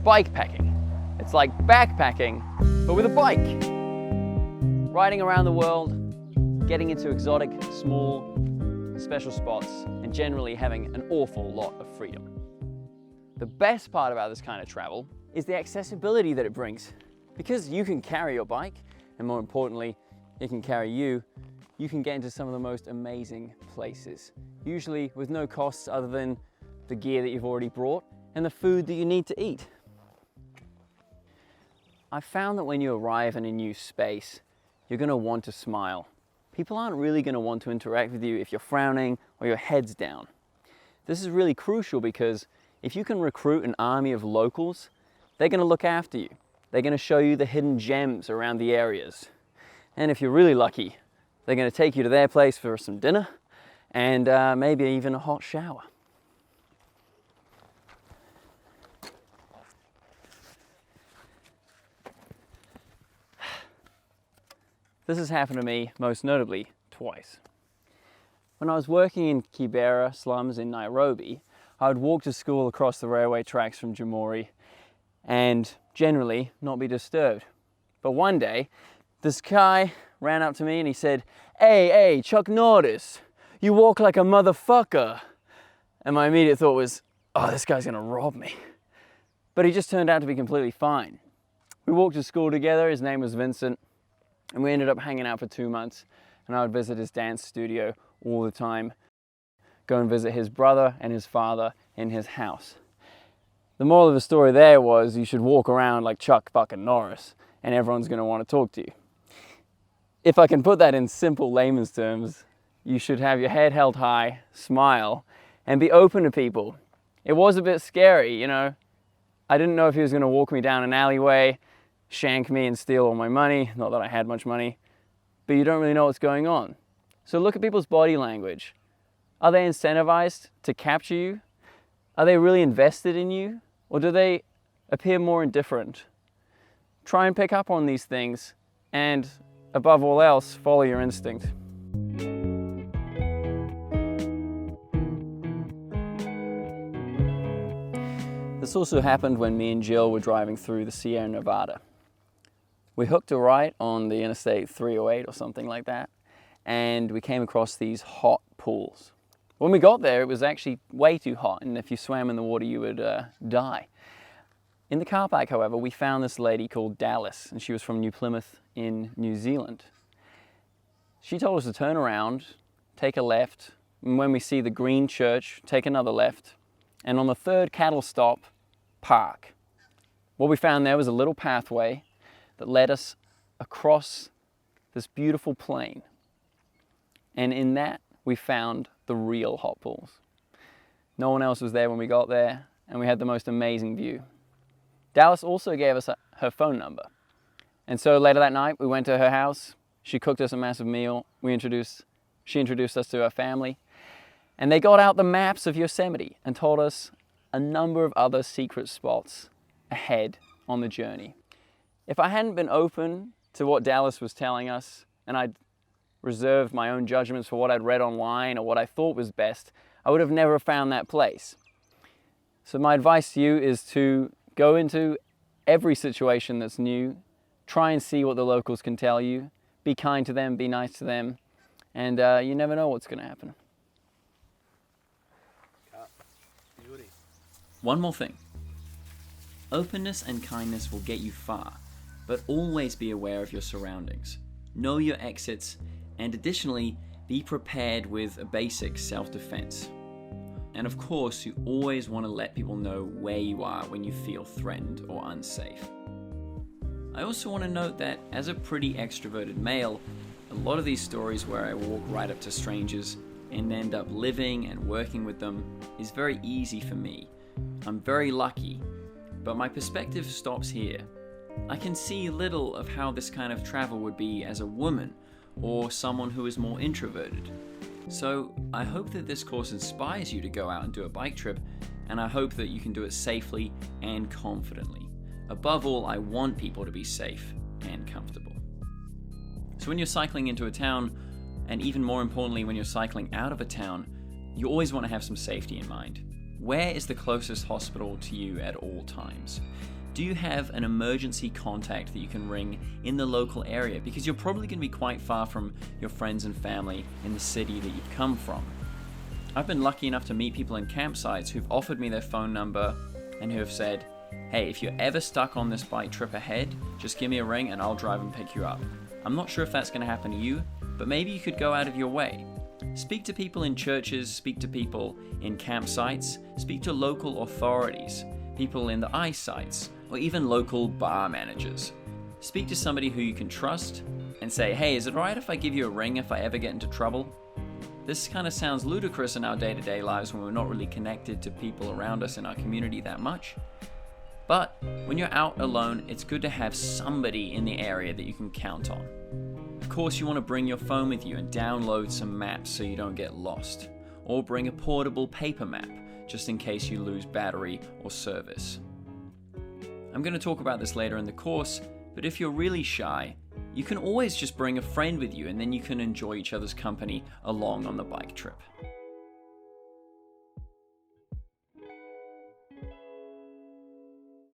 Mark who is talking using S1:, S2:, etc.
S1: bike packing. It's like backpacking, but with a bike. Riding around the world, getting into exotic, small, special spots, and generally having an awful lot of freedom. The best part about this kind of travel is the accessibility that it brings. Because you can carry your bike, and more importantly, it can carry you, you can get into some of the most amazing places. Usually with no costs other than the gear that you've already brought and the food that you need to eat. I found that when you arrive in a new space, you're going to want to smile. People aren't really going to want to interact with you if you're frowning or your head's down. This is really crucial because if you can recruit an army of locals, they're going to look after you. They're going to show you the hidden gems around the areas. And if you're really lucky, they're going to take you to their place for some dinner and maybe even a hot shower. This has happened to me most notably twice. When I was working in Kibera slums in Nairobi, I would walk to school across the railway tracks from Jamhuri and generally not be disturbed. But one day, this guy ran up to me and he said, hey, Chuck Norris, you walk like a motherfucker. And my immediate thought was, oh, this guy's gonna rob me. But he just turned out to be completely fine. We walked to school together, his name was Vincent, and we ended up hanging out for 2 months, and I would visit his dance studio all the time, go and visit his brother and his father in his house. The moral of the story there was you should walk around like Chuck fucking Norris, and everyone's gonna want to talk to you. If I can put that in simple layman's terms, you should have your head held high, smile, and be open to people. It was a bit scary, you know. I didn't know if he was gonna walk me down an alleyway, shank me and steal all my money, not that I had much money, but you don't really know what's going on. So look at people's body language. Are they incentivized to capture you? Are they really invested in you? Or do they appear more indifferent? Try and pick up on these things and, above all else, follow your instinct. This also happened when me and Jill were driving through the Sierra Nevada. We hooked a right on the Interstate 308 or something like that, and we came across these hot pools. When we got there, it was actually way too hot, and if you swam in the water, you would die. In the car park, however, we found this lady called Dallas, and she was from New Plymouth in New Zealand. She told us to turn around, take a left, and when we see the green church, take another left, and on the third cattle stop, park. What we found there was a little pathway that led us across this beautiful plain. And in that, we found the real hot pools. No one else was there when we got there, and we had the most amazing view. Dallas also gave us her phone number. And so later that night, we went to her house. She cooked us a massive meal. She introduced us to her family. And they got out the maps of Yosemite and told us a number of other secret spots ahead on the journey. If I hadn't been open to what Dallas was telling us, and I'd reserved my own judgments for what I'd read online or what I thought was best, I would have never found that place. So my advice to you is to go into every situation that's new, try and see what the locals can tell you, be kind to them, be nice to them, and you never know what's going to happen. One more thing. Openness and kindness will get you far, but always be aware of your surroundings. Know your exits, and additionally, be prepared with a basic self-defense. And of course, you always want to let people know where you are when you feel threatened or unsafe. I also want to note that as a pretty extroverted male, a lot of these stories where I walk right up to strangers and end up living and working with them is very easy for me. I'm very lucky, but my perspective stops here. I can see little of how this kind of travel would be as a woman or someone who is more introverted. So I hope that this course inspires you to go out and do a bike trip, and I hope that you can do it safely and confidently. Above all, I want people to be safe and comfortable. So when you're cycling into a town, and even more importantly when you're cycling out of a town, you always want to have some safety in mind. Where is the closest hospital to you at all times? Do you have an emergency contact that you can ring in the local area? Because you're probably going to be quite far from your friends and family in the city that you've come from. I've been lucky enough to meet people in campsites who've offered me their phone number and who have said, hey, if you're ever stuck on this bike trip ahead, just give me a ring and I'll drive and pick you up. I'm not sure if that's going to happen to you, but maybe you could go out of your way. Speak to people in churches, speak to people in campsites, speak to local authorities, people in the ice sites, or even local bar managers. Speak to somebody who you can trust and say, hey, is it alright if I give you a ring if I ever get into trouble? This kind of sounds ludicrous in our day-to-day lives when we're not really connected to people around us in our community that much. But when you're out alone, it's good to have somebody in the area that you can count on. Of course, you want to bring your phone with you and download some maps so you don't get lost. Or bring a portable paper map, just in case you lose battery or service. I'm going to talk about this later in the course, but if you're really shy, you can always just bring a friend with you and then you can enjoy each other's company along on the bike trip.